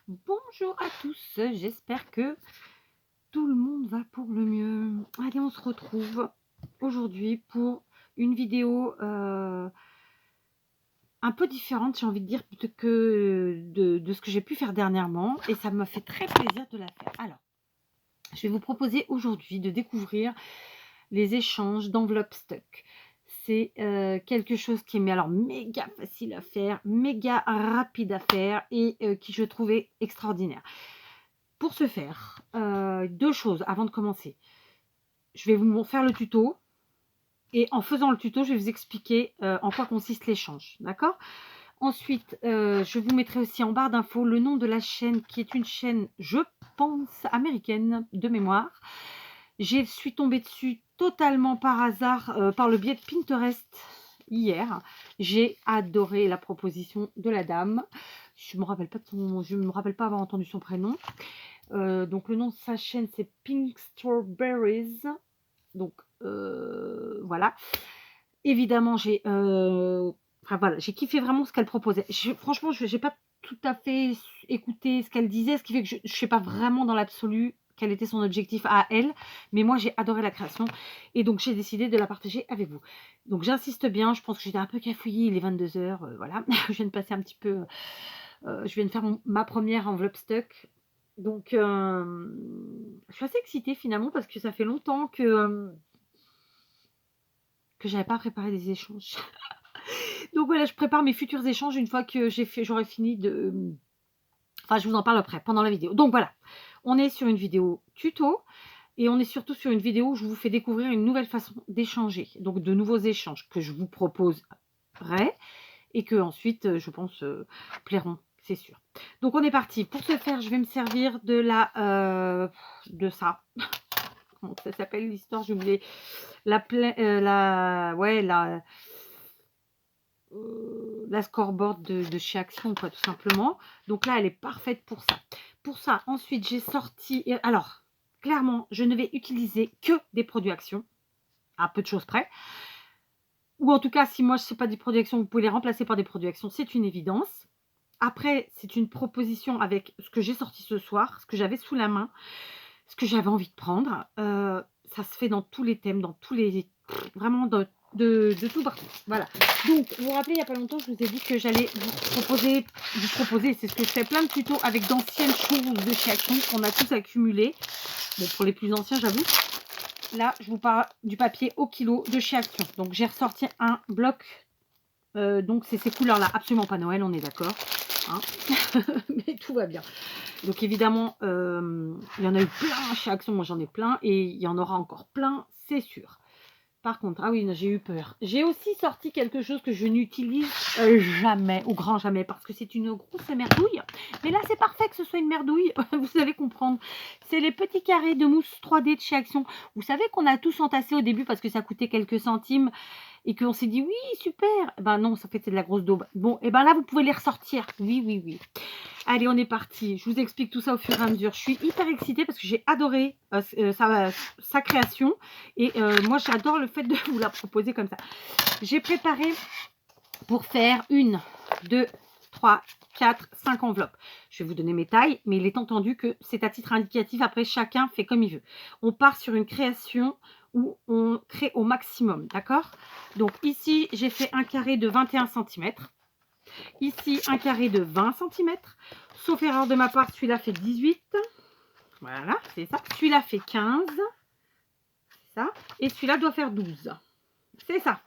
Bonjour à tous, j'espère que tout le monde va pour le mieux. Allez, on se retrouve aujourd'hui pour une vidéo un peu différente, j'ai envie de dire, plutôt que de ce que j'ai pu faire dernièrement. Et ça m'a fait très plaisir de la faire. Alors, je vais vous proposer aujourd'hui de découvrir les échanges d'enveloppes stock. C'est quelque chose qui est alors méga facile à faire, méga rapide à faire et qui je trouvais extraordinaire. Pour ce faire, 2 choses avant de commencer. Je vais vous faire le tuto et en faisant le tuto, je vais vous expliquer, en quoi consiste l'échange, d'accord? Ensuite, je vous mettrai aussi en barre d'infos le nom de la chaîne qui est une chaîne, je pense, américaine de mémoire. Je suis tombée dessus totalement par hasard, par le biais de Pinterest hier. J'ai adoré la proposition de la dame. Je me rappelle pas avoir entendu son prénom. Donc le nom de sa chaîne c'est Pink Strawberries. Donc voilà. Évidemment, j'ai kiffé vraiment ce qu'elle proposait. Franchement, je n'ai pas tout à fait écouté ce qu'elle disait, ce qui fait que je ne sais pas vraiment dans l'absolu quel était son objectif à elle, mais moi j'ai adoré la création et donc j'ai décidé de la partager avec vous. Donc j'insiste bien, je pense que j'étais un peu cafouillée, il est 22h, voilà. Je viens de passer un petit peu, je viens de faire ma première enveloppe stock. Donc je suis assez excitée finalement parce que ça fait longtemps que j'avais pas préparé des échanges. Donc voilà, je prépare mes futurs échanges une fois que j'aurai fini de... Enfin, je vous en parle après, pendant la vidéo. Donc voilà, on est sur une vidéo tuto et on est surtout sur une vidéo où je vous fais découvrir une nouvelle façon d'échanger. Donc de nouveaux échanges que je vous proposerai et que ensuite, je pense, plairont, c'est sûr. Donc on est parti. Pour ce faire, je vais me servir de de ça. Comment ça s'appelle l'histoire? J'ai oublié. La scoreboard de chez Action, quoi, tout simplement. Donc là, elle est parfaite pour ça. Pour ça, ensuite, j'ai sorti... Alors, clairement, je ne vais utiliser que des produits Action, à peu de choses près. Ou en tout cas, si moi, je ne sais pas des produits Action, vous pouvez les remplacer par des produits Action, c'est une évidence. Après, c'est une proposition avec ce que j'ai sorti ce soir, ce que j'avais sous la main, ce que j'avais envie de prendre. Ça se fait dans tous les thèmes, dans tous les... Vraiment de tout partout. Voilà. Donc, vous vous rappelez, il n'y a pas longtemps, je vous ai dit que j'allais vous proposer, c'est ce que je fais, plein de tutos avec d'anciennes choses de chez Action qu'on a tous accumulées. Bon, pour les plus anciens, j'avoue. Là, je vous parle du papier au kilo de chez Action. Donc, j'ai ressorti un bloc. Donc, c'est ces couleurs-là. Absolument pas Noël, on est d'accord. Hein. Mais tout va bien. Donc évidemment, il y en a eu plein chez Action, moi j'en ai plein, et il y en aura encore plein, c'est sûr. Par contre, ah oui, j'ai eu peur. J'ai aussi sorti quelque chose que je n'utilise jamais, au grand jamais, parce que c'est une grosse merdouille. Mais là, c'est parfait que ce soit une merdouille, vous allez comprendre. C'est les petits carrés de mousse 3D de chez Action. Vous savez qu'on a tous entassé au début parce que ça coûtait quelques centimes et qu'on s'est dit, oui, super. Ben non, ça fait c'est de la grosse daube. Bon, et ben là, vous pouvez les ressortir. Oui, oui, oui. Allez, on est parti. Je vous explique tout ça au fur et à mesure. Je suis hyper excitée parce que j'ai adoré sa création. Et moi, j'adore le fait de vous la proposer comme ça. J'ai préparé pour faire 1, 2, 3, 4, 5 enveloppes. Je vais vous donner mes tailles, mais il est entendu que c'est à titre indicatif. Après, chacun fait comme il veut. On part sur une création où on crée au maximum, d'accord? Donc ici, j'ai fait un carré de 21 cm. Ici, un carré de 20 cm. Sauf erreur de ma part, celui-là fait 18. Voilà, c'est ça. Celui-là fait 15. C'est ça. Et celui-là doit faire 12. C'est ça.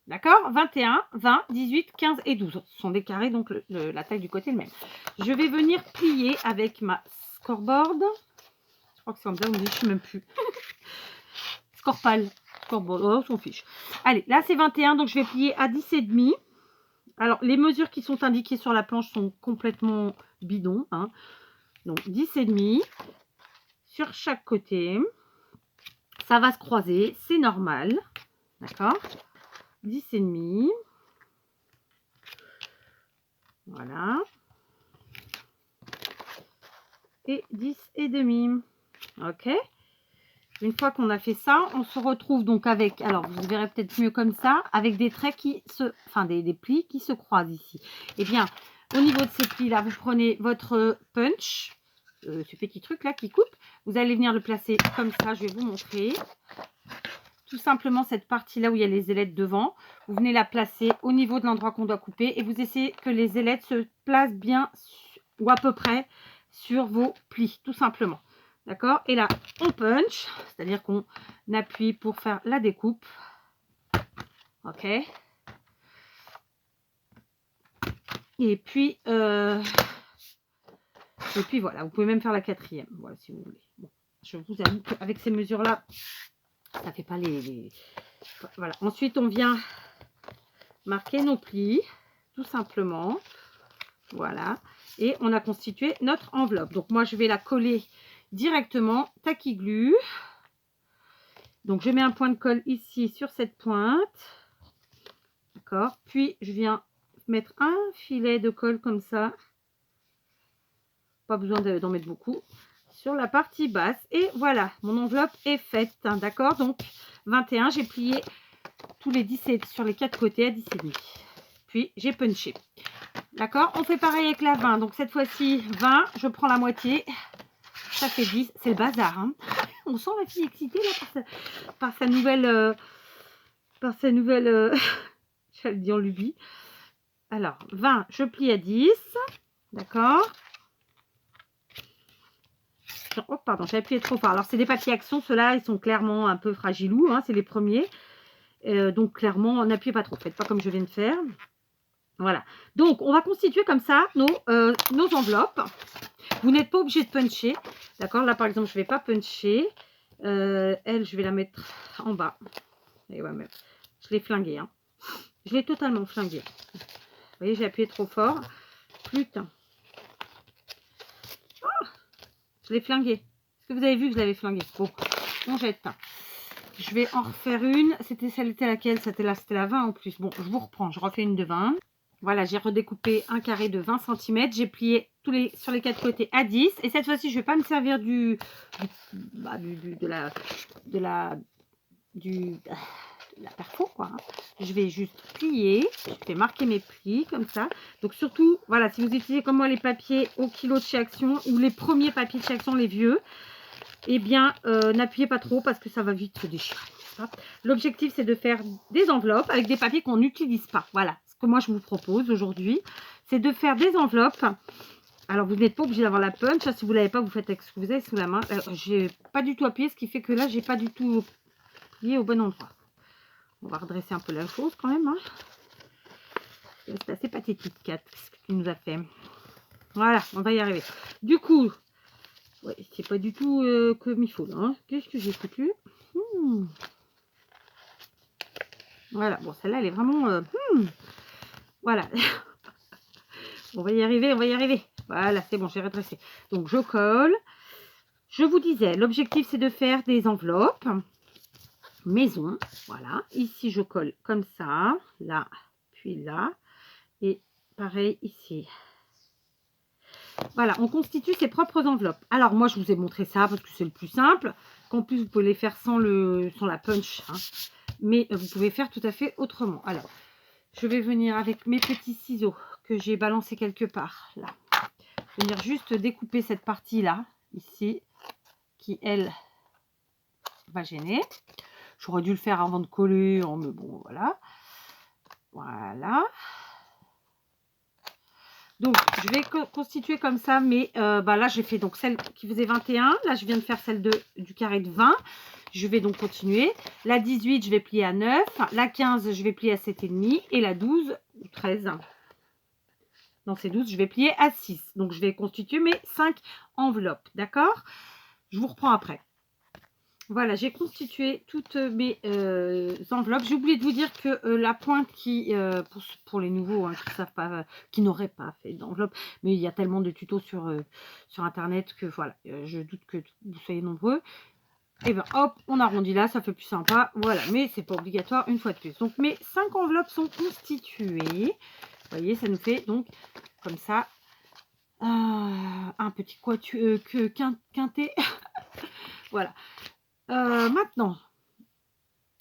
D'accord? 21, 20, 18, 15 et 12. Ce sont des carrés, donc la taille du côté est le même. Je vais venir plier avec ma scoreboard. Je crois que c'est comme ça, on dit, je ne sais même plus. Scoreboard, oh, on s'en fiche. Allez, là c'est 21, donc je vais plier à 10,5. Alors, les mesures qui sont indiquées sur la planche sont complètement bidons. Hein. Donc, 10,5 sur chaque côté. Ça va se croiser, c'est normal. D'accord? 10,5. Voilà. Et 10,5. OK? Une fois qu'on a fait ça, on se retrouve donc avec, alors vous verrez peut-être mieux comme ça, avec des traits qui se, enfin des plis qui se croisent ici. Eh bien, Au niveau de ces plis là, vous prenez votre punch, ce petit truc là qui coupe. Vous allez venir le placer comme ça, je vais vous montrer. Tout simplement cette partie là où il y a les ailettes devant, vous venez la placer au niveau de l'endroit qu'on doit couper et vous essayez que les ailettes se placent bien ou à peu près sur vos plis, tout simplement. D'accord? Et là, on punch, c'est-à-dire qu'on appuie pour faire la découpe. Ok? Et puis voilà, vous pouvez même faire la quatrième, voilà, si vous voulez. Bon, je vous avoue qu'avec ces mesures-là, ça fait pas les... Voilà. Ensuite, on vient marquer nos plis, tout simplement. Voilà. Et on a constitué notre enveloppe. Donc, moi, je vais la coller directement, tacky glue. Donc, je mets un point de colle ici sur cette pointe. D'accord. Puis, je viens mettre un filet de colle comme ça. Pas besoin d'en mettre beaucoup. Sur la partie basse. Et voilà, mon enveloppe est faite. Hein, d'accord. Donc, 21, j'ai plié tous les 17 sur les 4 côtés à 10,5. Puis, j'ai punché. D'accord. On fait pareil avec la 20. Donc, cette fois-ci, 20, je prends la moitié. Ça fait 10. C'est le bazar. Hein. On sent la fille excitée là, par sa nouvelle... j'allais dire lubie. Alors, 20, je plie à 10. D'accord. Oh, pardon, j'ai appuyé trop fort. Alors, c'est des papiers Action. Ceux-là, ils sont clairement un peu fragilous. Hein, c'est les premiers. Donc, clairement, n'appuyez pas trop. Faites pas comme je viens de faire. Voilà. Donc, on va constituer comme ça nos enveloppes. Vous n'êtes pas obligé de puncher. D'accord. Là, par exemple, je ne vais pas puncher. Elle, je vais la mettre en bas. Et ouais, mais je l'ai flinguée. Hein. Je l'ai totalement flinguée. Vous voyez, j'ai appuyé trop fort. Putain. Oh, je l'ai flinguée. Est-ce que vous avez vu que je l'avais flinguée? Bon, on jette. Je vais en refaire une. C'était laquelle? C'était la 20 en plus. Bon, je vous reprends. Je refais une de 20. Voilà, j'ai redécoupé un carré de 20 cm. J'ai plié sur les 4 côtés à 10. Et cette fois-ci, je ne vais pas me servir de la perfo, quoi. Hein. Je vais juste plier. Je vais marquer mes plis comme ça. Donc, surtout, voilà, si vous utilisez comme moi les papiers au kilo de chez Action ou les premiers papiers de chez Action, les vieux, eh bien, n'appuyez pas trop parce que ça va vite se déchirer. L'objectif, c'est de faire des enveloppes avec des papiers qu'on n'utilise pas. Voilà, ce que moi, je vous propose aujourd'hui, c'est de faire des enveloppes. Alors, vous n'êtes pas obligé d'avoir la punch. Si vous ne l'avez pas, vous faites avec ce que vous avez sous la main. J'ai pas du tout appuyé, ce qui fait que là, j'ai pas du tout plié au bon endroit. On va redresser un peu la chose quand même. Hein. C'est assez pathétique, Kat, ce que tu nous as fait. Voilà, on va y arriver. Du coup, ouais, c'est pas du tout comme il faut. Hein. Qu'est-ce que j'ai foutu? Voilà, bon, celle-là, elle est vraiment... voilà. On va y arriver, on va y arriver. Voilà, c'est bon, j'ai redressé. Donc, je colle. Je vous disais, l'objectif, c'est de faire des enveloppes maison. Voilà. Ici, je colle comme ça. Là, puis là. Et pareil ici. Voilà, on constitue ses propres enveloppes. Alors, moi, je vous ai montré ça parce que c'est le plus simple. Qu'en plus, vous pouvez les faire sans la punch. Hein. Mais vous pouvez faire tout à fait autrement. Alors, je vais venir avec mes petits ciseaux que j'ai balancés quelque part. Là. Venir juste découper cette partie-là, ici, qui, elle, va gêner. J'aurais dû le faire avant de coller, mais bon, voilà. Voilà. Donc, je vais constituer comme ça, mais là, j'ai fait donc celle qui faisait 21. Là, je viens de faire celle du carré de 20. Je vais donc continuer. La 18, je vais plier à 9. La 15, je vais plier à 7,5. Et la 12, ou 13, non, c'est 12, je vais plier à 6. Donc, je vais constituer mes 5 enveloppes. D'accord? Je vous reprends après. Voilà, j'ai constitué toutes mes enveloppes. J'ai oublié de vous dire que la pointe qui, pour les nouveaux hein, qui savent pas, qui n'auraient pas fait d'enveloppe, mais il y a tellement de tutos sur Internet que voilà, je doute que vous soyez nombreux. Et bien hop, on arrondit là, ça fait plus sympa. Voilà, mais c'est pas obligatoire une fois de plus. Donc mes 5 enveloppes sont constituées. Vous voyez, ça nous fait donc comme ça un petit quintet. Voilà. Maintenant,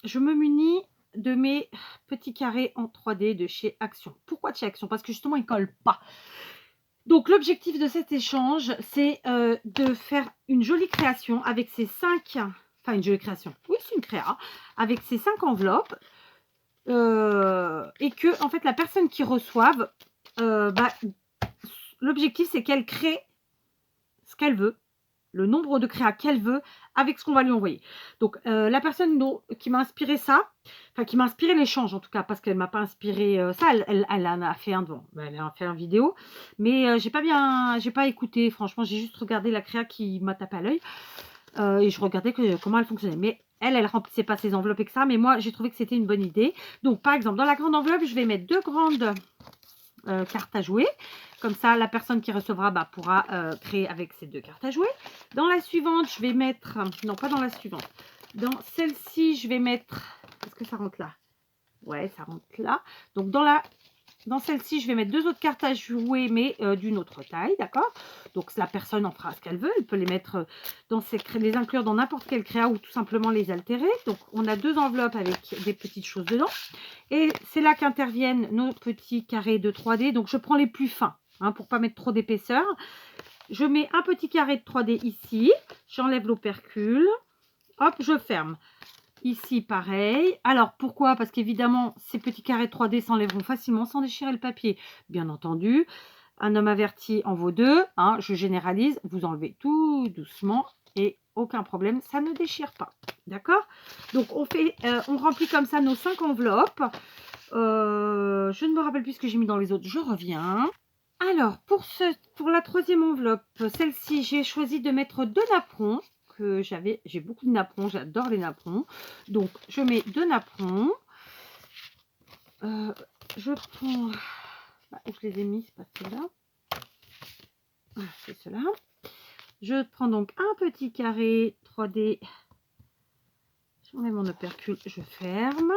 je me munis de mes petit carré en 3D de chez Action. Pourquoi de chez Action? Parce que justement, il ne colle pas. Donc, l'objectif de cet échange, c'est de faire une jolie création avec ces 5... Enfin, une jolie création. Oui, c'est une créa. Avec ces 5 enveloppes. Et que, en fait, la personne qui reçoive, l'objectif, c'est qu'elle crée ce qu'elle veut, le nombre de créas qu'elle veut avec ce qu'on va lui envoyer. Donc, la personne qui m'a inspiré ça, enfin, qui m'a inspiré l'échange en tout cas, parce qu'elle ne m'a pas inspiré ça, elle en a fait un devant, elle en a fait un vidéo, mais j'ai pas écouté, franchement, j'ai juste regardé la créa qui m'a tapé à l'œil et je regardais comment elle fonctionnait. Mais elle remplissait pas ses enveloppes et que ça, mais moi, j'ai trouvé que c'était une bonne idée. Donc, par exemple, dans la grande enveloppe, je vais mettre 2 grandes cartes à jouer. Comme ça, la personne qui recevra pourra créer avec ces 2 cartes à jouer. Dans la suivante, je vais mettre... Non, pas dans la suivante. Dans celle-ci, je vais mettre... Est-ce que ça rentre là? Ouais, ça rentre là. Donc, dans celle-ci, je vais mettre 2 autres cartes à jouer, mais d'une autre taille, d'accord? Donc, la personne en fera ce qu'elle veut. Elle peut les mettre les inclure dans n'importe quel créa ou tout simplement les altérer. Donc, on a 2 enveloppes avec des petites choses dedans. Et c'est là qu'interviennent nos petits carrés de 3D. Donc, je prends les plus fins pour ne pas mettre trop d'épaisseur. Je mets un petit carré de 3D ici. J'enlève l'opercule. Hop, je ferme. Ici, pareil. Alors, pourquoi? Parce qu'évidemment, ces petits carrés 3D s'enlèveront facilement sans déchirer le papier. Bien entendu, un homme averti en vaut 2. Je généralise. Vous enlevez tout doucement et aucun problème, ça ne déchire pas. D'accord? Donc, on remplit comme ça nos 5 enveloppes. Je ne me rappelle plus ce que j'ai mis dans les autres. Je reviens. Alors, pour la 3e enveloppe, celle-ci, j'ai choisi de mettre 2 napperons. J'ai beaucoup de napperons, j'adore les napperons. Donc, je mets 2 napperons. Je prends... où je les ai mis, c'est pas ceux-là. C'est cela. Je prends donc un petit carré 3D. J'enlève mon opercule, je ferme.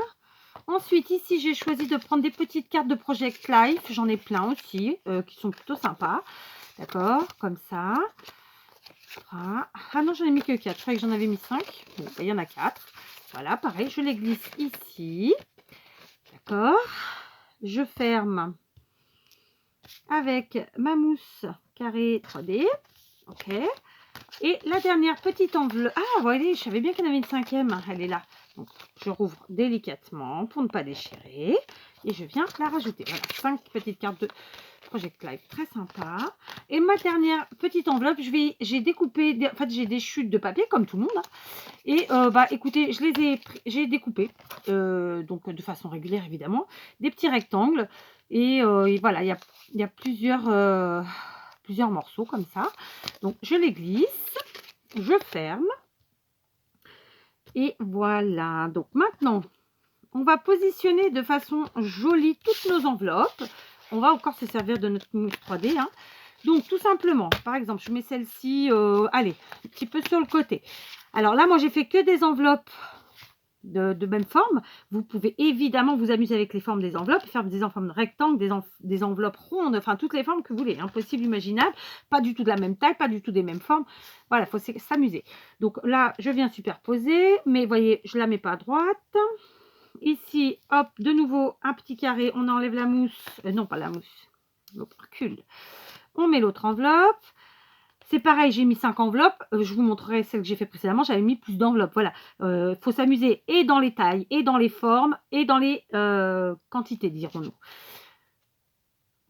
Ensuite, ici, j'ai choisi de prendre des petites cartes de Project Life. J'en ai plein aussi, qui sont plutôt sympas. D'accord, comme ça. Voilà. Ah non, j'en ai mis que 4. Je croyais que j'en avais mis 5. Bon, il y en a 4. Voilà, pareil, je les glisse ici. D'accord. Je ferme avec ma mousse carré 3D. Ok. Et la dernière petite enveloppe. Ah, vous voyez, je savais bien qu'il y en avait une 5e. Elle est là. Donc, je rouvre délicatement pour ne pas déchirer. Et je viens la rajouter. Voilà, 5 petites cartes de Project Life. Très sympa. Et ma dernière petite enveloppe, j'ai découpé, en fait, j'ai des chutes de papier, comme tout le monde. Et, écoutez, j'ai découpé, donc de façon régulière, évidemment, des petits rectangles. Et voilà, il y a plusieurs morceaux comme ça. Donc, je les glisse, je ferme. Et voilà. Donc, maintenant, on va positionner de façon jolie toutes nos enveloppes. On va encore se servir de notre mousse 3D. Donc, tout simplement, par exemple, je mets celle-ci, allez, un petit peu sur le côté. Alors là, moi, j'ai fait que des enveloppes de même forme. Vous pouvez évidemment vous amuser avec les formes des enveloppes, faire des formes rectangles, des enveloppes rondes, enfin toutes les formes que vous voulez, possible, imaginable, pas du tout de la même taille, pas du tout des mêmes formes. Voilà, il faut s'amuser. Donc là, je viens superposer, mais vous voyez, je ne la mets pas à droite. Ici, hop, de nouveau, un petit carré, on enlève la mousse, non pas la mousse, l'opercule. On met l'autre enveloppe. C'est pareil, j'ai mis 5 enveloppes. Je vous montrerai celle que j'ai fait précédemment. J'avais mis plus d'enveloppes. Voilà. Il faut s'amuser et dans les tailles, et dans les formes, et dans les quantités, dirons-nous.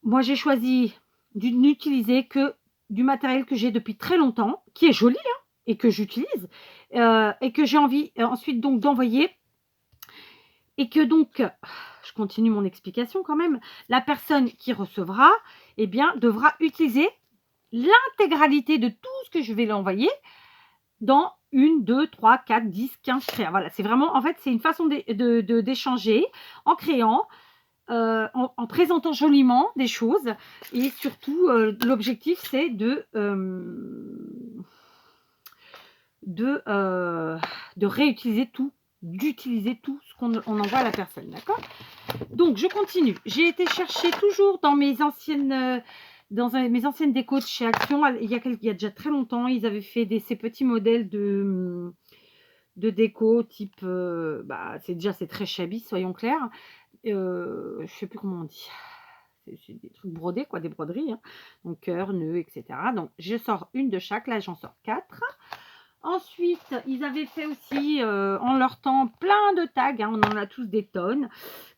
Moi, j'ai choisi de n'utiliser que du matériel que j'ai depuis très longtemps, qui est joli, et que j'utilise, et que j'ai envie ensuite donc d'envoyer. Et que donc, je continue mon explication quand même, la personne qui recevra, eh bien, devra utiliser l'intégralité de tout ce que je vais lui envoyer dans 1, 2, 3, 4, 10, 15 créas. Voilà, c'est vraiment, en fait, c'est une façon d'échanger en créant, en présentant joliment des choses. Et surtout, l'objectif, c'est de réutiliser tout, d'utiliser tout ce qu'on envoie à la personne. D'accord? Donc, je continue. J'ai été chercher toujours dans mes anciennes... mes anciennes décos de chez Action, il y a déjà très longtemps, ils avaient fait ces petits modèles de déco type, c'est très shabby, soyons clairs, Je sais plus comment on dit. C'est des trucs brodés, quoi, des broderies, hein. Donc cœur, nœud, etc. Donc je sors une de chaque. Là, j'en sors 4. Ensuite, ils avaient fait aussi en leur temps plein de tags, hein, on en a tous des tonnes.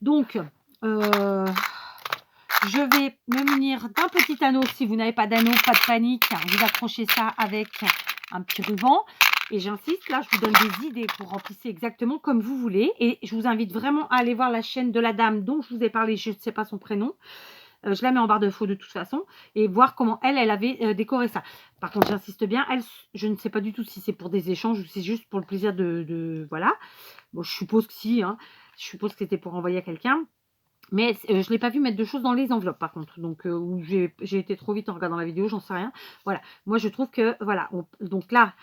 Donc, je vais me munir d'un petit anneau. Si vous n'avez pas d'anneau, pas de panique, vous accrochez ça avec un petit ruban. Et j'insiste, là, je vous donne des idées pour remplir exactement comme vous voulez. Et je vous invite vraiment à aller voir la chaîne de la dame dont je vous ai parlé, je ne sais pas son prénom. Je la mets en barre d'infos de toute façon et voir comment elle avait décoré ça. Par contre, j'insiste bien, je ne sais pas du tout si c'est pour des échanges ou si c'est juste pour le plaisir de voilà. Bon, je suppose que si, hein. Je suppose que c'était pour envoyer à quelqu'un. Mais je ne l'ai pas vu mettre de choses dans les enveloppes, par contre. Donc, ou j'ai été trop vite en regardant la vidéo, j'en sais rien. Voilà. Moi, je trouve que, voilà. Donc là,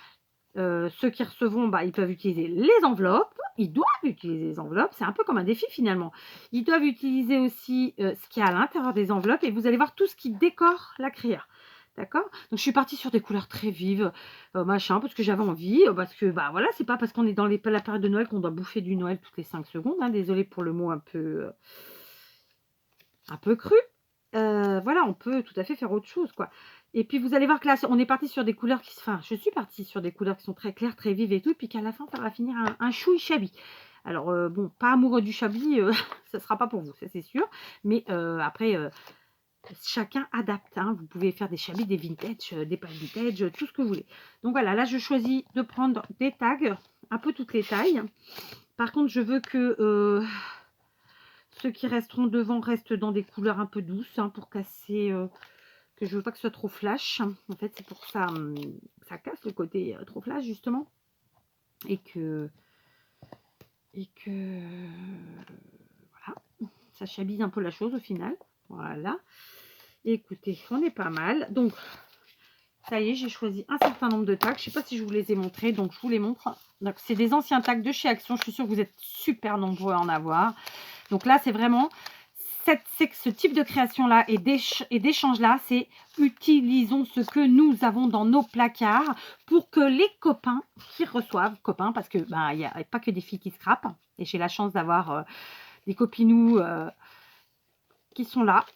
ceux qui recevront, bah, ils peuvent utiliser les enveloppes. Ils doivent utiliser les enveloppes. C'est un peu comme un défi, finalement. Ils doivent utiliser aussi ce qu'il y a à l'intérieur des enveloppes. Et vous allez voir tout ce qui décore la créa. D'accord? Donc, je suis partie sur des couleurs très vives, machin, parce que j'avais envie. Parce que, bah voilà, c'est pas parce qu'on est dans la période de Noël qu'on doit bouffer du Noël toutes les 5 secondes. Hein. Désolée pour le mot un peu cru. Voilà, on peut tout à fait faire autre chose, quoi. Et puis, vous allez voir que là, on est parti sur des couleurs qui... Enfin, je suis partie sur des couleurs qui sont très claires, très vives et tout. Et puis qu'à la fin, ça va finir un chouï chabi. Alors, bon, pas amoureux du chabi, ça ne sera pas pour vous, ça c'est sûr. Mais après, chacun adapte. Hein. Vous pouvez faire des chabis, des vintage, des pas vintage, tout ce que vous voulez. Donc voilà, là, je choisis de prendre des tags, un peu toutes les tailles. Par contre, je veux que... ceux qui resteront devant restent dans des couleurs un peu douces, hein, pour casser, que je veux pas que ce soit trop flash. En fait, c'est pour ça, ça casse le côté trop flash, justement. Et que voilà, ça chabise un peu la chose au final. Voilà. Et écoutez, on est pas mal. Donc, ça y est, j'ai choisi un certain nombre de tags. Je sais pas si je vous les ai montrés, donc je vous les montre. Donc, c'est des anciens tags de chez Action. Je suis sûre que vous êtes super nombreux à en avoir. Donc là, c'est vraiment ce type de création-là et d'échange-là, c'est utilisons ce que nous avons dans nos placards pour que les copains qui reçoivent, copains, parce que ben, il n'y a pas que des filles qui scrapent, et j'ai la chance d'avoir des copinous qui sont là,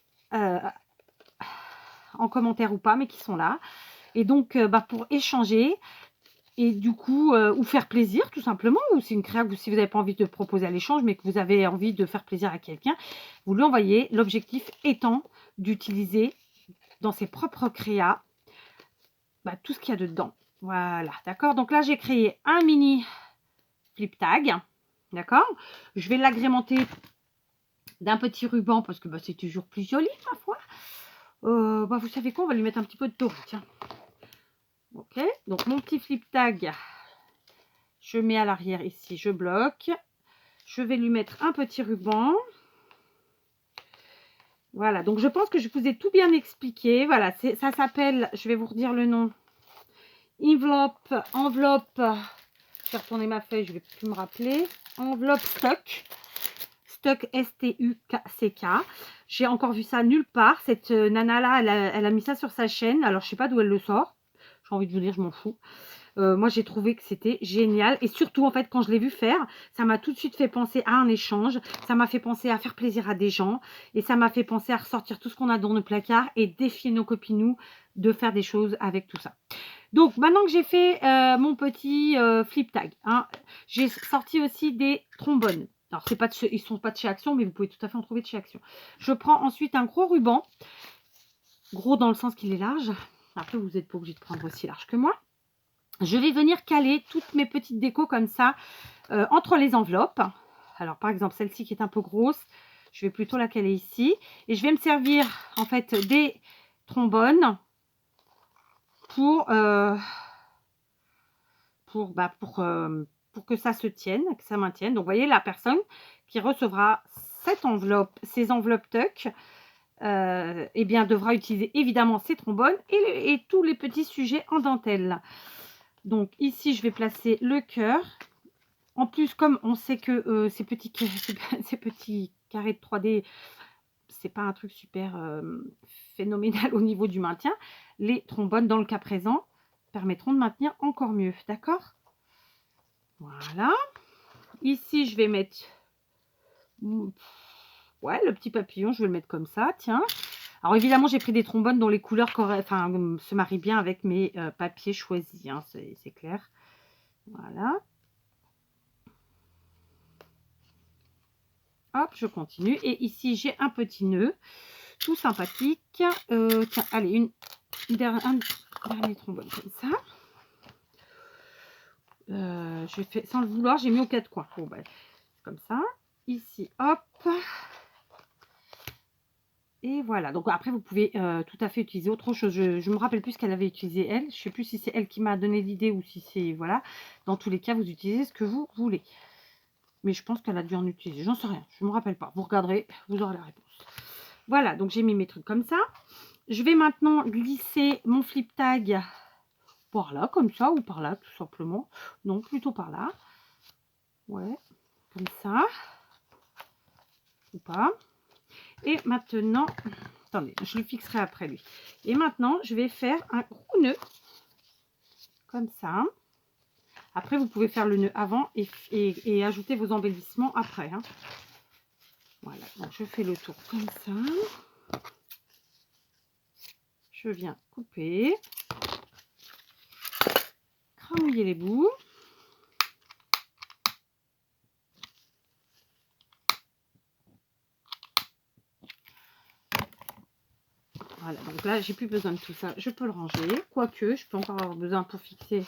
en commentaire ou pas, mais qui sont là. Et donc, pour échanger, et du coup, ou faire plaisir tout simplement, ou c'est une créa que si vous n'avez pas envie de proposer à l'échange, mais que vous avez envie de faire plaisir à quelqu'un, vous lui envoyez. L'objectif étant d'utiliser dans ses propres créas tout ce qu'il y a dedans. Voilà, d'accord. Donc là, j'ai créé un mini flip tag, d'accord. Je vais l'agrémenter d'un petit ruban parce que c'est toujours plus joli, ma foi. Vous savez quoi, on va lui mettre un petit peu de taureau, tiens. Ok, donc mon petit flip tag, je mets à l'arrière ici, je bloque. Je vais lui mettre un petit ruban. Voilà, donc je pense que je vous ai tout bien expliqué. Voilà, ça s'appelle, je vais vous redire le nom. Enveloppe. Je vais retourner ma feuille, je ne vais plus me rappeler. Enveloppe Stuck. Stuck, S-T-U-C-K. J'ai encore vu ça nulle part. Cette nana-là, elle a mis ça sur sa chaîne. Alors, je ne sais pas d'où elle le sort. J'ai envie de vous dire, je m'en fous. Moi, j'ai trouvé que c'était génial. Et surtout, en fait, quand je l'ai vu faire, ça m'a tout de suite fait penser à un échange. Ça m'a fait penser à faire plaisir à des gens. Et ça m'a fait penser à ressortir tout ce qu'on a dans nos placards et défier nos copinous de faire des choses avec tout ça. Donc, maintenant que j'ai fait mon petit flip tag, hein, j'ai sorti aussi des trombones. Alors, ils ne sont pas de chez Action, mais vous pouvez tout à fait en trouver de chez Action. Je prends ensuite un gros ruban. Gros dans le sens qu'il est large. Après, vous n'êtes pas obligé de prendre aussi large que moi. Je vais venir caler toutes mes petites décos comme ça entre les enveloppes. Alors, par exemple, celle-ci qui est un peu grosse, je vais plutôt la caler ici. Et je vais me servir, en fait, des trombones pour que ça se tienne, que ça maintienne. Donc, vous voyez, la personne qui recevra ces enveloppes tuck, eh bien, devra utiliser évidemment ces trombones et tous les petits sujets en dentelle. Donc, ici, je vais placer le cœur. En plus, comme on sait que ces petits carrés de 3D, c'est pas un truc super phénoménal au niveau du maintien, les trombones, dans le cas présent, permettront de maintenir encore mieux. D'accord? Voilà. Ici, je vais mettre Ouais, le petit papillon, je vais le mettre comme ça, tiens. Alors évidemment, j'ai pris des trombones dont les couleurs se marient bien avec mes papiers choisis, hein, c'est clair. Voilà. Hop, je continue. Et ici, j'ai un petit nœud, tout sympathique. Tiens, allez, un dernier trombone comme ça. J'ai fait, sans le vouloir, j'ai mis aux quatre coins. Bon, ben, comme ça. Ici, hop. Et voilà. Donc après, vous pouvez tout à fait utiliser autre chose. Je ne me rappelle plus ce qu'elle avait utilisé, elle. Je ne sais plus si c'est elle qui m'a donné l'idée ou si c'est... Voilà. Dans tous les cas, vous utilisez ce que vous voulez. Mais je pense qu'elle a dû en utiliser. J'en sais rien. Je ne me rappelle pas. Vous regarderez, vous aurez la réponse. Voilà. Donc j'ai mis mes trucs comme ça. Je vais maintenant glisser mon flip tag par là, comme ça, ou par là, tout simplement. Non, plutôt par là. Ouais. Comme ça. Ou pas. Et maintenant, attendez, je le fixerai après lui. Et maintenant, je vais faire un gros nœud, comme ça. Après, vous pouvez faire le nœud avant et ajouter vos embellissements après. Hein. Voilà, donc je fais le tour comme ça. Je viens couper, cramouiller les bouts. Voilà, donc là, j'ai plus besoin de tout ça. Je peux le ranger. Quoique, je peux encore avoir besoin pour fixer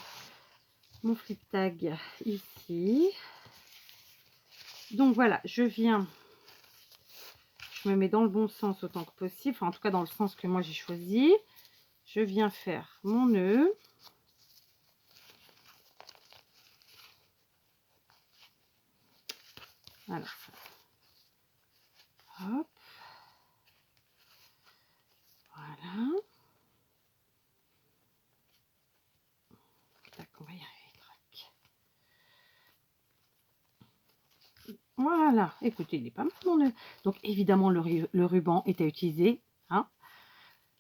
mon flip tag ici. Donc voilà, je viens, je me mets dans le bon sens autant que possible. Enfin, en tout cas, dans le sens que moi, j'ai choisi. Je viens faire mon nœud. Alors, hop. Voilà. Tac, on va y arriver. Voilà, écoutez, il est pas mal mon nœud. Donc évidemment, le ruban est à utiliser hein,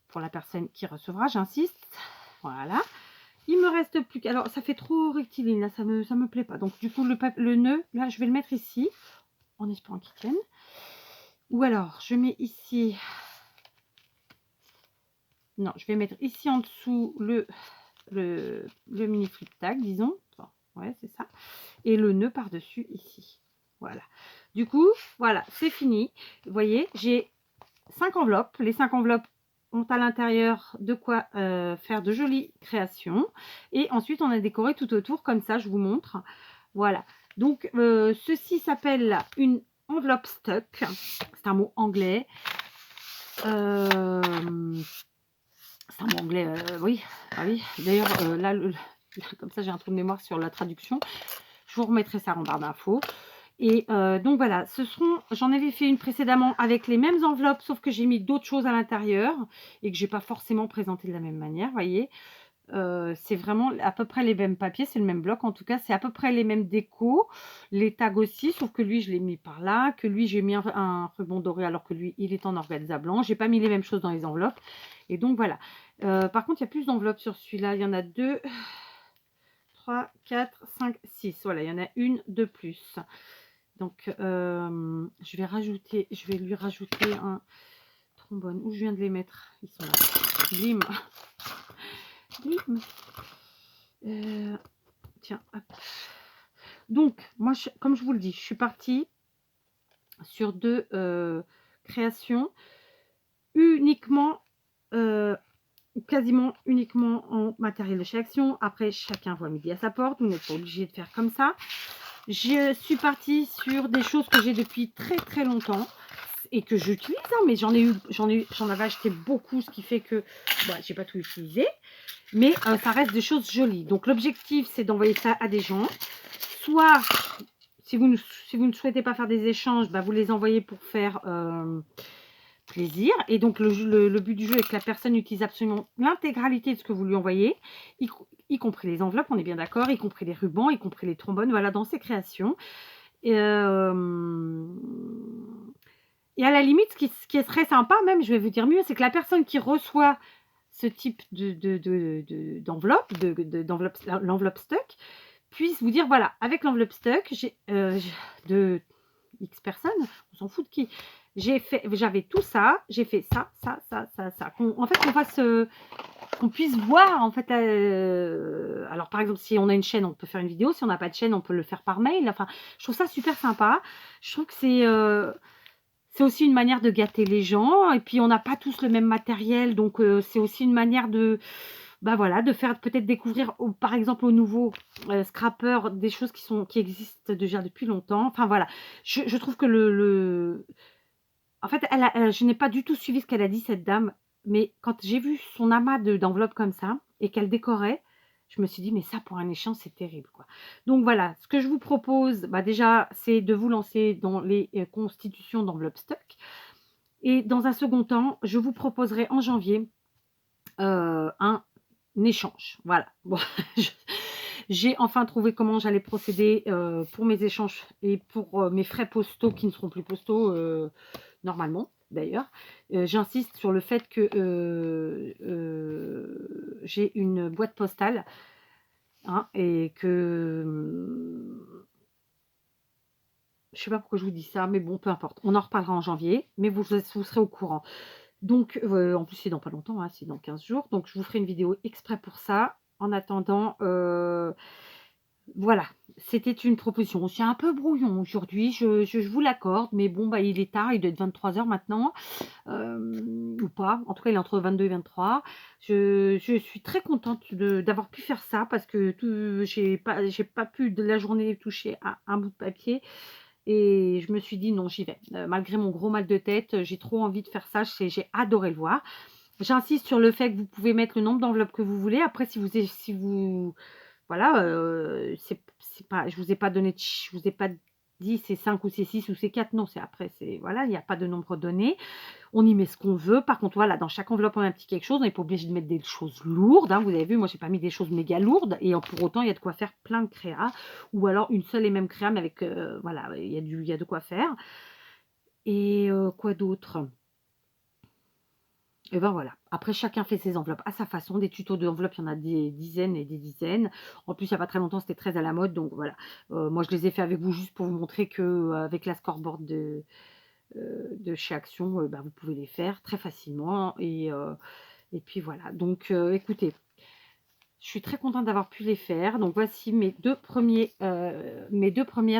pour la personne qui recevra, j'insiste. Voilà. Il me reste plus qu'à... Alors, ça fait trop rectiligne, là, ça me plaît pas. Donc, du coup, le nœud, là, je vais le mettre ici, en espérant qu'il tienne. Ou alors, je mets ici... Non, je vais mettre ici en dessous le mini flip tag, disons. Bon, ouais, c'est ça. Et le nœud par-dessus ici. Voilà. Du coup, voilà, c'est fini. Vous voyez, j'ai 5 enveloppes. Les 5 enveloppes ont à l'intérieur de quoi faire de jolies créations. Et ensuite, on a décoré tout autour, comme ça, je vous montre. Voilà. Donc, ceci s'appelle une enveloppe stuck. C'est un mot anglais. C'est un mot anglais, oui. Ah oui. D'ailleurs, là, comme ça, j'ai un trou de mémoire sur la traduction. Je vous remettrai ça en barre d'infos. Et donc voilà, j'en avais fait une précédemment avec les mêmes enveloppes, sauf que j'ai mis d'autres choses à l'intérieur et que j'ai pas forcément présenté de la même manière, voyez. C'est vraiment à peu près les mêmes papiers, c'est le même bloc en tout cas, c'est à peu près les mêmes décos, les tags aussi, sauf que lui je l'ai mis par là, que lui j'ai mis un ruban doré alors que lui il est en organza blanc, j'ai pas mis les mêmes choses dans les enveloppes, et donc voilà. Par contre il y a plus d'enveloppes sur celui-là, il y en a 2, 3, 4, 5, 6, voilà, il y en a une de plus. Donc, je vais lui rajouter un trombone. Où je viens de les mettre? Ils sont là. Blim. Blim. Tiens, hop. Donc, moi, comme je vous le dis, je suis partie sur 2 créations uniquement, quasiment uniquement en matériel de chez Action. Après, chacun voit midi à sa porte. Vous n'êtes pas obligé de faire comme ça. Je suis partie sur des choses que j'ai depuis très très longtemps et que j'utilise, hein, mais j'en avais acheté beaucoup, ce qui fait que bah, j'ai pas tout utilisé, mais ça reste des choses jolies. Donc l'objectif c'est d'envoyer ça à des gens, soit si vous ne souhaitez pas faire des échanges, bah, vous les envoyez pour faire plaisir. Et donc le but du jeu est que la personne utilise absolument l'intégralité de ce que vous lui envoyez, y compris les enveloppes, on est bien d'accord, y compris les rubans, y compris les trombones, voilà, dans ses créations. Et à la limite, ce qui serait sympa, même, je vais vous dire mieux, c'est que la personne qui reçoit ce type d'enveloppe, l'enveloppe stuck, puisse vous dire, voilà, avec l'enveloppe stuck, j'ai de X personnes, on s'en fout de qui, j'avais tout ça, j'ai fait ça, ça, ça, ça, ça. En fait, qu'on puisse voir, en fait, alors par exemple, si on a une chaîne, on peut faire une vidéo, si on n'a pas de chaîne, on peut le faire par mail. Enfin, je trouve ça super sympa. Je trouve que c'est aussi une manière de gâter les gens. Et puis, on n'a pas tous le même matériel, donc c'est aussi une manière de, bah voilà, de faire peut-être découvrir, par exemple, aux nouveaux scrappers des choses qui existent déjà depuis longtemps. Enfin voilà, je trouve que en fait, je n'ai pas du tout suivi ce qu'elle a dit, cette dame, mais quand j'ai vu son amas d'enveloppes comme ça et qu'elle décorait, je me suis dit: «Mais ça, pour un échange, c'est terrible, quoi». Donc voilà, ce que je vous propose, bah, déjà, c'est de vous lancer dans les constitutions d'enveloppes stock et dans un second temps, je vous proposerai en janvier, un échange. Voilà. Bon, je j'ai enfin trouvé comment j'allais procéder, pour mes échanges et pour, mes frais postaux qui ne seront plus postaux, normalement d'ailleurs. J'insiste sur le fait que, j'ai une boîte postale, hein, et que, je sais pas pourquoi je vous dis ça, mais bon, peu importe. On en reparlera en janvier, mais vous serez au courant. Donc, en plus, c'est dans pas longtemps, hein, c'est dans 15 jours. Donc, je vous ferai une vidéo exprès pour ça. En attendant, voilà, c'était une proposition. C'est un peu brouillon aujourd'hui, je vous l'accorde, mais bon, bah, il est tard, il doit être 23 h maintenant, ou pas. En tout cas, il est entre 22 et 23. Je suis très contente d'avoir pu faire ça parce que j'ai pas pu de la journée toucher à un bout de papier. Et je me suis dit: «Non, j'y vais». Malgré mon gros mal de tête, j'ai trop envie de faire ça, j'ai adoré le voir. J'insiste sur le fait que vous pouvez mettre le nombre d'enveloppes que vous voulez. Après si vous voilà, c'est pas je vous ai pas donné je vous ai pas dit c'est 5 ou c'est 6 ou c'est 4. Non, c'est après c'est voilà, il y a pas de nombre donné. On y met ce qu'on veut. Par contre, voilà, dans chaque enveloppe, on a un petit quelque chose. On n'est pas obligé de mettre des choses lourdes, hein. Vous avez vu, moi, j'ai pas mis des choses méga lourdes et pour autant, il y a de quoi faire plein de créas ou alors une seule et même créa mais avec, voilà, il y a de quoi faire et quoi d'autre? Et ben, voilà. Après, chacun fait ses enveloppes à sa façon. Des tutos d'enveloppes, il y en a des dizaines et des dizaines. En plus, il y a pas très longtemps, c'était très à la mode, donc voilà. Moi, je les ai fait avec vous juste pour vous montrer que, avec la scoreboard de chez Action, bah, vous pouvez les faire très facilement et puis voilà. Donc écoutez, je suis très contente d'avoir pu les faire. Donc voici mes 2 premières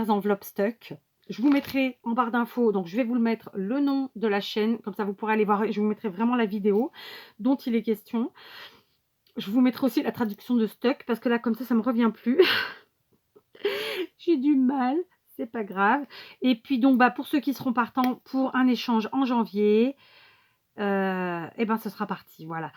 enveloppes stock. Je vous mettrai en barre d'infos, donc je vais vous le mettre, le nom de la chaîne, comme ça vous pourrez aller voir. Je vous mettrai vraiment la vidéo dont il est question. Je vous mettrai aussi la traduction de stock parce que là, comme ça me revient plus. J'ai du mal, c'est pas grave. Et puis donc, bah, pour ceux qui seront partants pour un échange en janvier, et ben ce sera parti, voilà.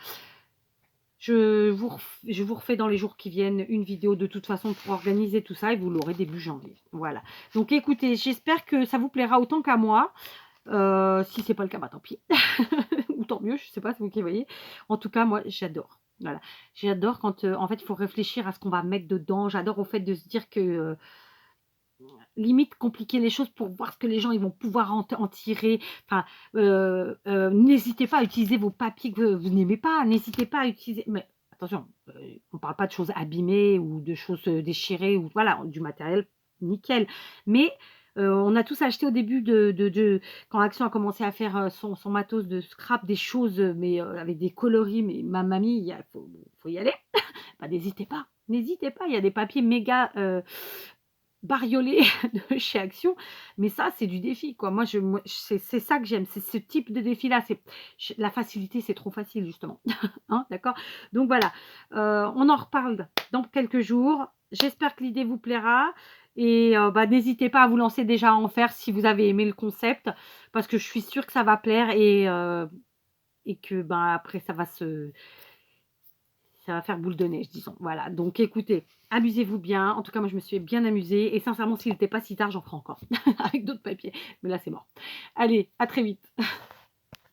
Je vous refais dans les jours qui viennent une vidéo de toute façon pour organiser tout ça et vous l'aurez début janvier. Voilà. Donc écoutez, j'espère que ça vous plaira autant qu'à moi. Si c'est pas le cas, bah tant pis. Ou tant mieux, je sais pas, c'est vous qui voyez. En tout cas, moi, j'adore. Voilà. J'adore quand, en fait, il faut réfléchir à ce qu'on va mettre dedans. J'adore au fait de se dire que, limite compliquer les choses pour voir ce que les gens ils vont pouvoir en tirer. Enfin, n'hésitez pas à utiliser vos papiers que vous n'aimez pas. N'hésitez pas à utiliser mais attention, on parle pas de choses abîmées ou de choses, déchirées ou voilà, du matériel nickel. Mais, on a tous acheté au début de quand Action a commencé à faire, son matos de scrap, des choses, mais, avec des coloris, mais ma mamie, il y a faut y aller. Bah, n'hésitez pas, il y a des papiers méga, bariolé de chez Action, mais ça, c'est du défi, quoi. Moi, c'est ça que j'aime, c'est ce type de défi-là. La facilité, c'est trop facile, justement. Hein, d'accord? Donc voilà, on en reparle dans quelques jours. J'espère que l'idée vous plaira et bah, n'hésitez pas à vous lancer déjà à en faire si vous avez aimé le concept, parce que je suis sûre que ça va plaire et que, ben, après ça va faire boule de neige, disons. Voilà, donc écoutez, amusez-vous bien. En tout cas, moi, je me suis bien amusée. Et sincèrement, s'il n'était pas si tard, j'en ferai encore avec d'autres papiers. Mais là, c'est mort. Allez, à très vite.